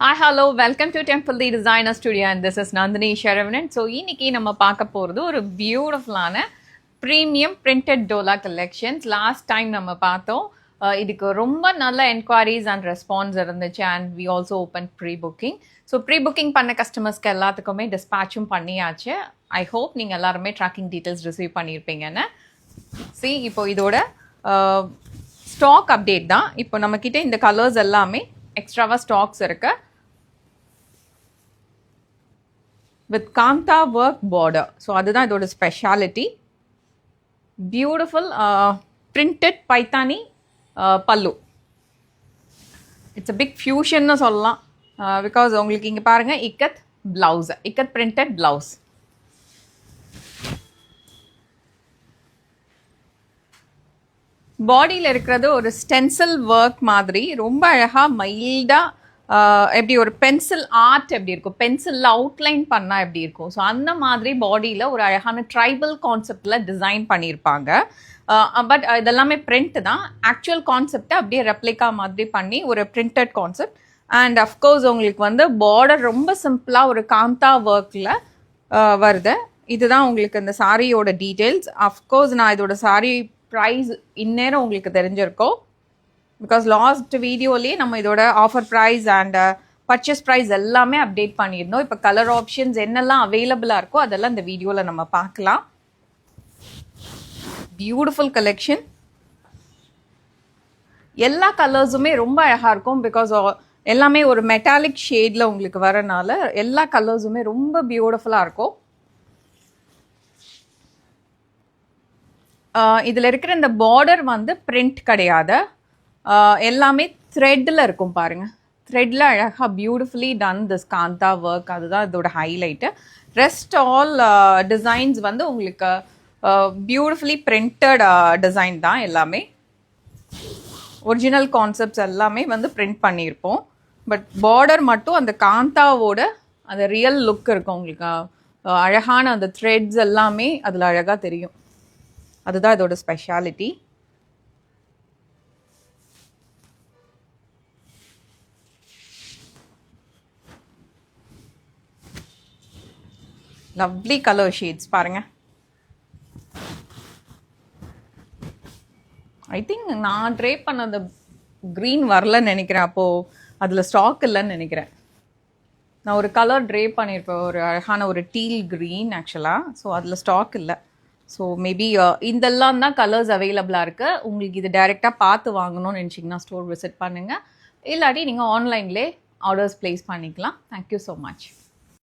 Hi, hello, welcome to Temple the Designer Studio and this is Nandini Sharavanan. So, இன்னைக்கு நம்ம பார்க்க போகிறது ஒரு பியூட்டிஃபுல்லான ப்ரீமியம் பிரிண்டட் டோலா கலெக்ஷன்ஸ். லாஸ்ட் டைம் நம்ம பார்த்தோம், இதுக்கு ரொம்ப நல்ல என்கொயரிஸ் அண்ட் ரெஸ்பான்ஸ் இருந்துச்சு and we also open pre booking. So pre booking பண்ண கஸ்டமர்ஸ்க்கு எல்லாத்துக்குமே டிஸ்பேச்சும் பண்ணியாச்சு. ஐ ஹோப் நீங்கள் எல்லாருமே ட்ராக்கிங் டீட்டெயில்ஸ் ரிசீவ் பண்ணியிருப்பீங்கன்னு. இப்போ இதோட ஸ்டாக் அப்டேட் தான். இப்போ நம்மக்கிட்ட இந்த கலர்ஸ் எல்லாமே எக்ஸ்ட்ராவாக ஸ்டாக்ஸ் இருக்கு with kantha work border. So அதுதான் இதோட ஸ்பெஷாலிட்டி. பியூட்டிஃபுல் பிரிண்டட் பைத்தானி பல்லு. இட்ஸ் அ பிக் ஃபியூஷன்னு சொல்லலாம். பிகாஸ் உங்களுக்கு இங்கே பாருங்கள், ikat blouse, ikat printed blouse. பாடியில் இருக்கிறது ஒரு ஸ்டென்சில் ஒர்க் மாதிரி ரொம்ப அழகாக மைல்டாக, எப்படி ஒரு பென்சில் ஆர்ட் எப்படி இருக்கும், பென்சிலில் அவுட்லைன் பண்ணால் எப்படி இருக்கும், ஸோ அந்த மாதிரி பாடியில் ஒரு அழகான ட்ரைபல் கான்செப்டில் டிசைன் பண்ணியிருப்பாங்க. பட் இதெல்லாமே பிரிண்ட் தான். ஆக்சுவல் கான்செப்டை அப்படியே ரெப்ளிகா மாதிரி பண்ணி ஒரு பிரிண்டட் கான்செப்ட். அண்ட் அஃப்கோர்ஸ் உங்களுக்கு பார்டர் ரொம்ப சிம்பிளாக ஒரு காந்தா ஒர்க்கில் வருது. இதுதான் உங்களுக்கு இந்த சாரியோட டீட்டெயில்ஸ். அஃப்கோர்ஸ் நான் இதோட சாரி ப்ரைஸ் இந்நேரம் உங்களுக்கு தெரிஞ்சிருக்கோம். பிகாஸ் லாஸ்ட் வீடியோலேயே நம்ம இதோட offer price and purchase price எல்லாமே அப்டேட் பண்ணியிருந்தோம். இப்போ கலர் ஆப்ஷன்ஸ் என்னெல்லாம் அவைலபிளாக இருக்கோ அதெல்லாம் இந்த வீடியோவில் நம்ம பார்க்கலாம். Beautiful collection. எல்லா கலர்ஸுமே ரொம்ப அழகாக இருக்கும். பிகாஸ் எல்லாமே ஒரு மெட்டாலிக் ஷேடில் உங்களுக்கு வரனால எல்லா கலர்ஸுமே ரொம்ப பியூட்டிஃபுல்லாக இருக்கும். இதில் இருக்கிற இந்த பார்டர் பிரிண்ட் கிடையாது, எல்லாமே த்ரெட்டில் இருக்கும் பாருங்கள். த்ரெட்டில் அழகாக beautifully done this kantha work. அதுதான் இதோட ஹைலைட்டு. ரெஸ்ட் ஆல் டிசைன்ஸ் உங்களுக்கு பியூட்டிஃபுல்லி பிரிண்டட் டிசைன் தான். எல்லாமே ஒரிஜினல் கான்செப்ட்ஸ் எல்லாமே பிரிண்ட் பண்ணியிருப்போம். பட் பார்டர் மட்டும் அந்த காந்தாவோட அந்த ரியல் லுக் இருக்கும் உங்களுக்கு. அழகான அந்த த்ரெட்ஸ் எல்லாமே அதில் அழகாக தெரியும். அதுதான் இதோட ஸ்பெஷாலிட்டி. லவ்லி கலர் ஷேட்ஸ் பாருங்க. ஐ திங்க் நான் ட்ரை பண்ண அந்த க்ரீன் வரலன்னு நினைக்கிறேன். அப்போது அதில் ஸ்டாக் இல்லைன்னு நினைக்கிறேன். நான் ஒரு கலர் ட்ரை பண்ணியிருப்பேன், ஒரு அழகான ஒரு டீல் க்ரீன் ஆக்சுவலாக. ஸோ அதில் ஸ்டாக் இல்லை. ஸோ மேபி இதெல்லாம் தான் கலர்ஸ் அவைலபிளாக இருக்குது. உங்களுக்கு இது டைரெக்டாக பார்த்து வாங்கணும்னு நினச்சிங்கன்னா ஸ்டோர் விசிட் பண்ணுங்கள். இல்லாட்டி நீங்கள் ஆன்லைன்லேயே ஆர்டர்ஸ் ப்ளேஸ் பண்ணிக்கலாம். Thank you so much.